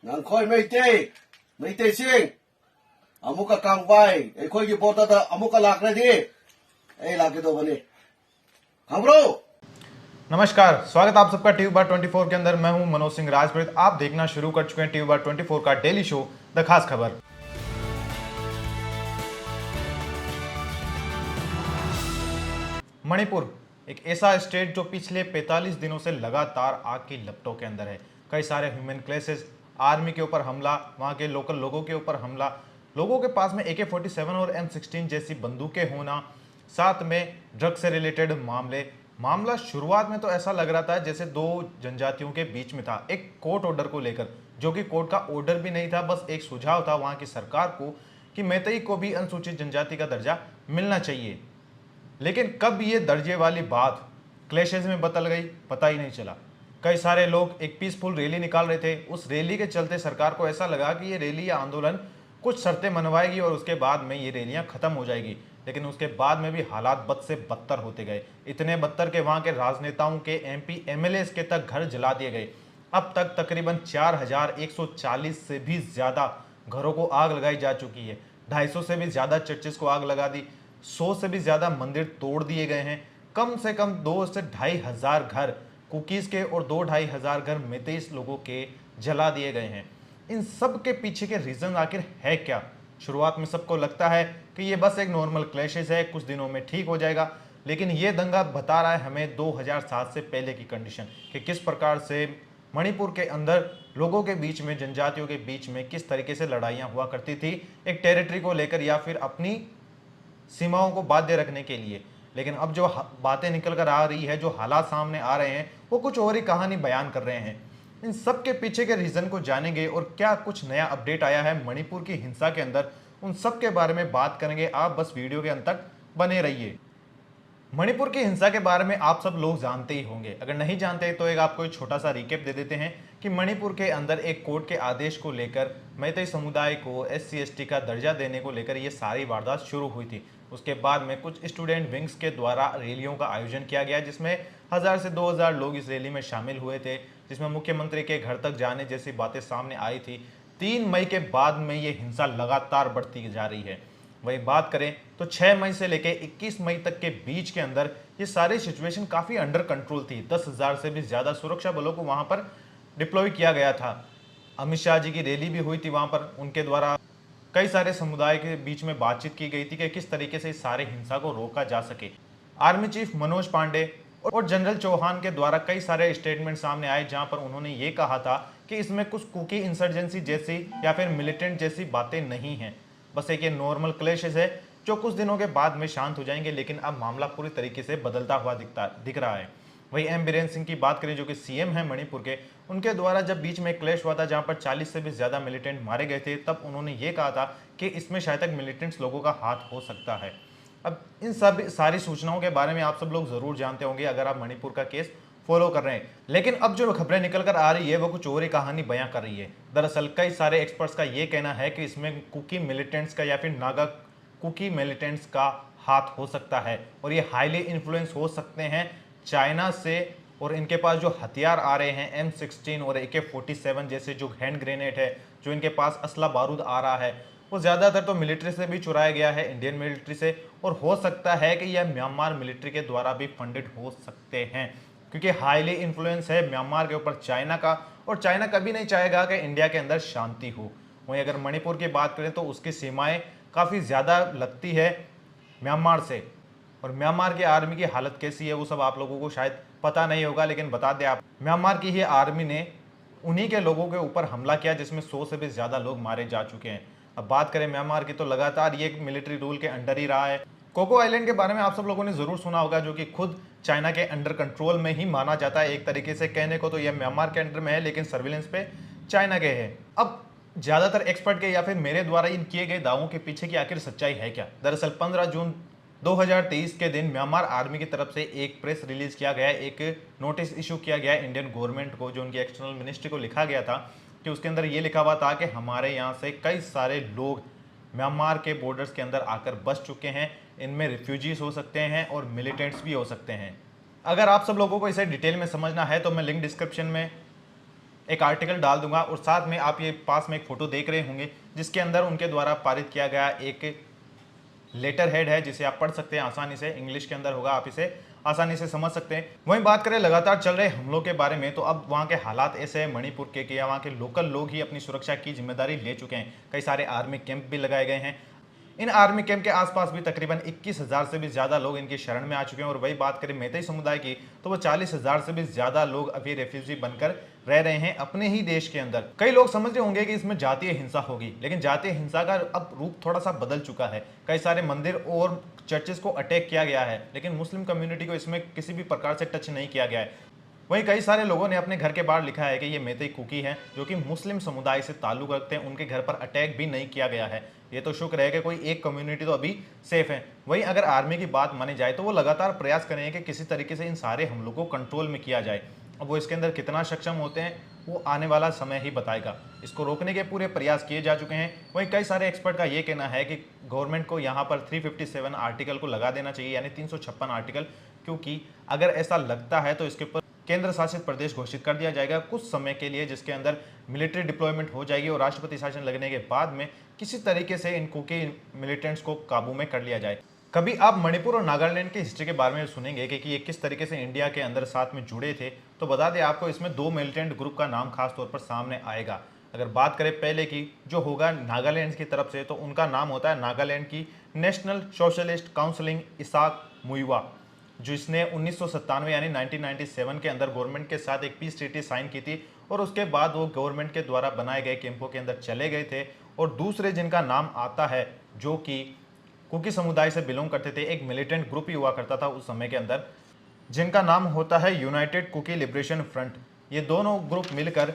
ꯅꯪꯈꯣꯏ ꯃꯩꯇꯩꯁꯤꯡ ꯑꯃꯨꯛꯀ ꯀꯥꯡꯕꯥꯏ ꯑꯩꯈꯣꯏꯒꯤ ꯕꯣꯔꯗꯔꯗ ꯑꯃꯨꯛꯀ ꯂꯥꯛꯈ꯭ꯔꯗꯤ ꯑꯩ ꯂꯥꯛꯀꯗꯧꯕꯅꯤ खबरों। नमस्कार, स्वागत आप सबका टीवी बार 24 के अंदर। मैं हूं मनोज सिंह राजपुरोहित। आप देखना शुरू कर चुके हैं टीवी बार 24 का डेली शो द खास खबर। मणिपुर एक ऐसा स्टेट जो पिछले 45 दिनों से लगातार आग की लपटों के अंदर है। कई सारे ह्यूमन क्लेसेस, आर्मी के ऊपर हमला, वहां के लोकल लोगों के ऊपर हमला, लोगों के पास में AK-47 और M16 जैसी बंदूकें होना, साथ में ड्रग से रिलेटेड मामला शुरुआत में तो ऐसा लग रहा था जैसे दो जनजातियों के बीच में था, एक कोर्ट ऑर्डर को लेकर, जो कि कोर्ट का ऑर्डर भी नहीं था, बस एक सुझाव था वहां की सरकार को कि मैतेई को भी अनुसूचित जनजाति का दर्जा मिलना चाहिए। लेकिन कब ये दर्जे वाली बात क्लैशेज में बदल गई पता ही नहीं चला। कई सारे लोग एक पीसफुल रैली निकाल रहे थे, उस रैली के चलते सरकार को ऐसा लगा कि ये रैली या आंदोलन कुछ शर्तें मनवाएगी और उसके बाद में ये रैलियां खत्म हो जाएगी। लेकिन उसके बाद में भी हालात बद से बदतर होते गए, इतने बदतर के वहां के राजनेताओं के MP MLAs के तक घर जला दिए गए। अब तक तकरीबन 4140 से भी ज्यादा घरों को आग लगाई जा चुकी है। 250 से भी ज्यादा चर्चेस को आग लगा दी, 100 से भी ज्यादा मंदिर तोड़ दिए गए हैं। कम से कम 2 से 2500 घर कुकीज के और 2-2500 घर मैतेई लोगों के जला दिए गए हैं। इन सब के पीछे के रीजन आखिर है क्या? शुरुआत में सबको लगता है कि ये बस एक नॉर्मल क्लैशेस है, कुछ दिनों में ठीक हो जाएगा। लेकिन ये दंगा बता रहा है हमें 2007 से पहले की कंडीशन, कि किस प्रकार से मणिपुर के अंदर लोगों के बीच में, जनजातियों के बीच में किस तरीके से लड़ाइयाँ हुआ करती थी, एक टेरिटरी को लेकर या फिर अपनी सीमाओं को बाध्य रखने के लिए। लेकिन अब जो बातें निकल कर आ रही है, जो हालात सामने आ रहे हैं, वो कुछ और ही कहानी बयान कर रहे हैं। इन सब के पीछे के रीजन को जानेंगे और क्या कुछ नया अपडेट आया है मणिपुर की हिंसा के अंदर, उन सब के बारे में बात करेंगे। आप बस वीडियो के अंत तक बने रहिए। मणिपुर की हिंसा के बारे में आप सब लोग जानते ही होंगे, अगर नहीं जानते तो एक आपको एक छोटा सा रिकेप दे देते हैं कि मणिपुर के अंदर एक कोर्ट के आदेश को लेकर मैतेई समुदाय को SC/ST का दर्जा देने को लेकर ये सारी वारदात शुरू हुई थी। उसके बाद में कुछ स्टूडेंट विंग्स के द्वारा रैलियों का आयोजन किया गया, जिसमें 1000 से 2000 लोग इस रैली में शामिल हुए थे, जिसमें मुख्यमंत्री के घर तक जाने जैसी बातें सामने आई थी। 3 मई के बाद में ये हिंसा लगातार बढ़ती जा रही है। वही बात करें तो 6 मई से लेकर 21 मई तक के बीच के अंदर ये सारी सिचुएशन काफ़ी अंडर कंट्रोल थी। 10,000 से भी ज़्यादा सुरक्षा बलों को वहाँ पर डिप्लॉय किया गया था। अमित शाह जी की रैली भी हुई थी वहाँ पर, उनके द्वारा कई सारे समुदाय के बीच में बातचीत की गई थी कि किस तरीके से इस सारे हिंसा को रोका जा सके। आर्मी चीफ मनोज पांडे और जनरल चौहान के द्वारा कई सारे स्टेटमेंट सामने आए, जहां पर उन्होंने ये कहा था कि इसमें कुछ कुकी इंसर्जेंसी जैसी या फिर मिलिटेंट जैसी बातें नहीं हैं, बस एक ये नॉर्मल क्लैशेस है जो कुछ दिनों के बाद में शांत हो जाएंगे। लेकिन अब मामला पूरी तरीके से बदलता हुआ दिख रहा है। वही M बीरेन सिंह की बात करें, जो कि CM है मणिपुर के, उनके द्वारा जब बीच में क्लैश हुआ था जहां पर 40 से भी ज़्यादा मिलिटेंट मारे गए थे, तब उन्होंने ये कहा था कि इसमें शायद तक मिलिटेंट्स लोगों का हाथ हो सकता है। अब इन सब सारी सूचनाओं के बारे में आप सब लोग ज़रूर जानते होंगे अगर आप मणिपुर का केस फॉलो कर रहे हैं। लेकिन अब जो खबरें निकल कर आ रही है वो कुछ और ही कहानी बयां कर रही है। दरअसल कई सारे एक्सपर्ट्स का ये कहना है कि इसमें कुकी मिलिटेंट्स का या फिर नागा कुकी मिलिटेंट्स का हाथ हो सकता है, और ये हाईली इन्फ्लुएंस हो सकते हैं चाइना से। और इनके पास जो हथियार आ रहे हैं M16 और AK-47 जैसे जो हैंड ग्रेनेड है, जो इनके पास असला बारूद आ रहा है, वो ज़्यादातर तो मिलिट्री से भी चुराया गया है, इंडियन मिलिट्री से, और हो सकता है कि यह म्यांमार मिलिट्री के द्वारा भी फंडेड हो सकते हैं, क्योंकि हाईली इन्फ्लुएंस है म्यांमार के ऊपर चाइना का, और चाइना कभी नहीं चाहेगा कि इंडिया के अंदर शांति हो। वहीं अगर मणिपुर की बात करें तो उसकी सीमाएं काफ़ी ज़्यादा लगती है म्यांमार से, और म्यांमार की आर्मी की हालत कैसी है वो सब आप लोगों को शायद पता नहीं होगा, लेकिन बता दें आप, म्यांमार की ही आर्मी ने उन्हीं के लोगों के ऊपर हमला किया जिसमें 100 से भी ज़्यादा लोग मारे जा चुके हैं। अब बात करें म्यांमार की तो लगातार ये मिलिट्री रूल के अंडर ही रहा है। कोको आइलैंड के बारे में आप सब लोगों ने ज़रूर सुना होगा, जो कि खुद चाइना के अंडर कंट्रोल में ही माना जाता है। एक तरीके से कहने को तो यह म्यांमार के अंडर में है, लेकिन सर्विलेंस पे चाइना के है। अब ज़्यादातर एक्सपर्ट के या फिर मेरे द्वारा इन किए गए दावों के पीछे की आखिर सच्चाई है क्या? दरअसल 15 जून 2023 के दिन म्यांमार आर्मी की तरफ से एक प्रेस रिलीज किया गया, एक नोटिस इशू किया गया इंडियन गवर्नमेंट को, जो उनकी एक्सटर्नल मिनिस्ट्री को लिखा गया था, कि उसके अंदर ये लिखा हुआ था कि हमारे यहाँ से कई सारे लोग म्यांमार के बॉर्डर्स के अंदर आकर बस चुके हैं, इनमें रिफ्यूजीज हो सकते हैं और मिलिटेंट्स भी हो सकते हैं। अगर आप सब लोगों को इसे डिटेल में समझना है तो मैं लिंक डिस्क्रिप्शन में एक आर्टिकल डाल दूंगा और साथ में आप ये पास में एक फोटो देख रहे होंगे जिसके अंदर उनके द्वारा पारित किया गया एक लेटर हेड है जिसे आप पढ़ सकते हैं आसानी से, इंग्लिश के अंदर होगा, आप इसे आसानी से समझ सकते हैं। वहीं बात करें लगातार चल रहे हमलों के बारे में, तो अब वहां के हालात ऐसे हैं मणिपुर के कि वहां के लोकल लोग ही अपनी सुरक्षा की जिम्मेदारी ले चुके हैं। कई सारे आर्मी कैंप भी लगाए गए हैं। इन आर्मी कैंप के आसपास भी तकरीबन 21,000 से भी ज्यादा लोग इनकी शरण में आ चुके हैं। और वही बात करें मैतेई समुदाय की, तो वो 40,000 से भी ज्यादा लोग अभी रेफ्यूजी बनकर रह रहे हैं अपने ही देश के अंदर। कई लोग समझ रहे होंगे कि इसमें जातीय हिंसा होगी, लेकिन जातीय हिंसा का अब रूप थोड़ा सा बदल चुका है। कई सारे मंदिर और चर्चेस को अटैक किया गया है, लेकिन मुस्लिम कम्युनिटी को इसमें किसी भी प्रकार से टच नहीं किया गया है। वहीं कई सारे लोगों ने अपने घर के बाहर लिखा है कि ये मैतेई कुकी हैं जो कि मुस्लिम समुदाय से ताल्लुक रखते हैं, उनके घर पर अटैक भी नहीं किया गया है। ये तो शुक्र है कि कोई एक कम्युनिटी तो अभी सेफ है। वहीं अगर आर्मी की बात मानी जाए तो वो लगातार प्रयास करेंगे कि किसी तरीके से इन सारे हमलों को कंट्रोल में किया जाए। अब वो इसके अंदर कितना सक्षम होते हैं वो आने वाला समय ही बताएगा। इसको रोकने के पूरे प्रयास किए जा चुके हैं। वहीं कई सारे एक्सपर्ट का ये कहना है कि गवर्नमेंट को यहाँ पर 357 आर्टिकल को लगा देना चाहिए, यानी 356 आर्टिकल, क्योंकि अगर ऐसा लगता है तो इसके ऊपर केंद्र शासित प्रदेश घोषित कर दिया जाएगा कुछ समय के लिए, जिसके अंदर मिलिट्री डिप्लॉयमेंट हो जाएगी और राष्ट्रपति शासन लगने के बाद में किसी तरीके से इन कुकी मिलिटेंट्स को काबू में कर लिया जाए। कभी आप मणिपुर और नागालैंड की हिस्ट्री के बारे में सुनेंगे कि ये किस तरीके से इंडिया के अंदर साथ में जुड़े थे, तो बता दें आपको इसमें 2 मिलिटेंट ग्रुप का नाम खास तौर पर सामने आएगा। अगर बात करें पहले की जो होगा नागालैंड की तरफ से, तो उनका नाम होता है नागालैंड की national socialist counselling Isak Muivah, जिसने 1997 यानी 1997 के अंदर गवर्नमेंट के साथ एक पीस ट्रीटी साइन की थी और उसके बाद वो गवर्नमेंट के द्वारा बनाए गए कैंपों के अंदर चले गए थे। और दूसरे जिनका नाम आता है जो कि कुकी समुदाय से बिलोंग करते थे, एक मिलिटेंट ग्रुप ही हुआ करता था उस समय के अंदर, जिनका नाम होता है यूनाइटेड कुकी लिबरेशन फ्रंट। ये दोनों ग्रुप मिलकर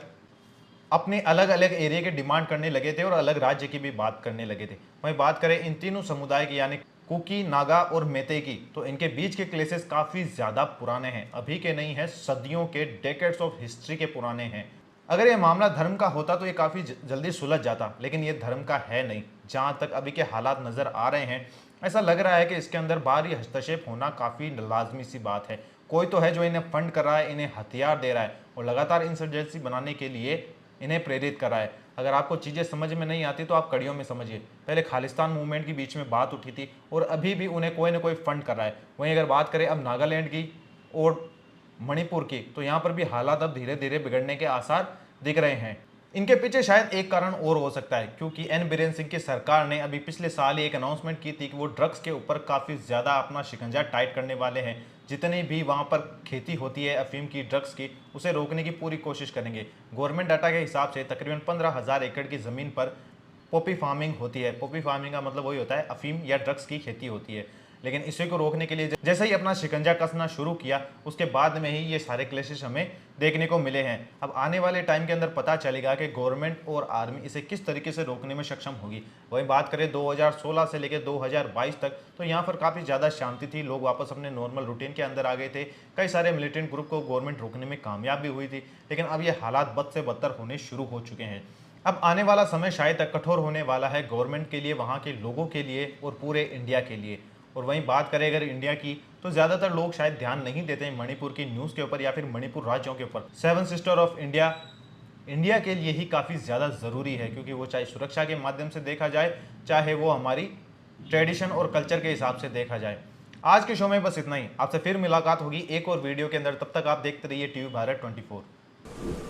अपने अलग अलग एरिया के डिमांड करने लगे थे और अलग राज्य की भी बात करने लगे थे। वहीं बात करें इन तीनों समुदाय की यानी कुकी, नागा और मैतेई की, तो इनके बीच के क्लेशेस काफ़ी ज़्यादा पुराने हैं, अभी के नहीं हैं, सदियों के, डेकेड्स ऑफ हिस्ट्री के पुराने हैं। अगर ये मामला धर्म का होता तो ये काफ़ी जल्दी सुलझ जाता, लेकिन ये धर्म का है नहीं। जहाँ तक अभी के हालात नज़र आ रहे हैं, ऐसा लग रहा है कि इसके अंदर बाहरी हस्तक्षेप होना काफ़ी लाजमी सी बात है। कोई तो है जो इन्हें फंड कर रहा है, इन्हें हथियार दे रहा है और लगातार इंसर्जेंसी बनाने के लिए इन्हें प्रेरित कर रहा है। अगर आपको चीज़ें समझ में नहीं आती तो आप कड़ियों में समझिए। पहले खालिस्तान मूवमेंट की बीच में बात उठी थी और अभी भी उन्हें कोई ना कोई फंड कर रहा है। वहीं अगर बात करें अब नागालैंड की और मणिपुर की, तो यहाँ पर भी हालात अब धीरे धीरे बिगड़ने के आसार दिख रहे हैं। इनके पीछे शायद एक कारण और हो सकता है, क्योंकि एन बीरेन सिंह की सरकार ने अभी पिछले साल ही एक अनाउंसमेंट की थी कि वो ड्रग्स के ऊपर काफ़ी ज़्यादा अपना शिकंजा टाइट करने वाले हैं। जितनी भी वहाँ पर खेती होती है अफीम की, ड्रग्स की, उसे रोकने की पूरी कोशिश करेंगे। गवर्नमेंट डाटा के हिसाब से तकरीबन 15,000 एकड़ की ज़मीन पर पॉपी फार्मिंग होती है। पॉपी फार्मिंग का मतलब वही होता है अफीम या ड्रग्स की खेती होती है। लेकिन इसी को रोकने के लिए जैसे ही अपना शिकंजा कसना शुरू किया, उसके बाद में ही ये सारे क्लेशेस हमें देखने को मिले हैं। अब आने वाले टाइम के अंदर पता चलेगा कि गवर्नमेंट और आर्मी इसे किस तरीके से रोकने में सक्षम होगी। वहीं बात करें 2016 से लेकर 2022 तक, तो यहाँ पर काफ़ी ज़्यादा शांति थी, लोग वापस अपने नॉर्मल रूटीन के अंदर आ गए थे। कई सारे मिलिटेंट ग्रुप को गवर्नमेंट रोकने में कामयाब भी हुई थी, लेकिन अब ये हालात बद से बदतर होने शुरू हो चुके हैं। अब आने वाला समय शायद तक कठोर होने वाला है गवर्नमेंट के लिए, वहाँ के लोगों के लिए और पूरे इंडिया के लिए। और वहीं बात करें अगर इंडिया की, तो ज़्यादातर लोग शायद ध्यान नहीं देते हैं मणिपुर की न्यूज़ के ऊपर या फिर मणिपुर राज्यों के ऊपर। 7 सिस्टर ऑफ इंडिया इंडिया के लिए ही काफ़ी ज़्यादा ज़रूरी है, क्योंकि वो चाहे सुरक्षा के माध्यम से देखा जाए, चाहे वो हमारी ट्रेडिशन और कल्चर के हिसाब से देखा जाए। आज के शो में बस इतना ही। आपसे फिर मुलाकात होगी एक और वीडियो के अंदर। तब तक आप देखते रहिए टीवी भारत 24।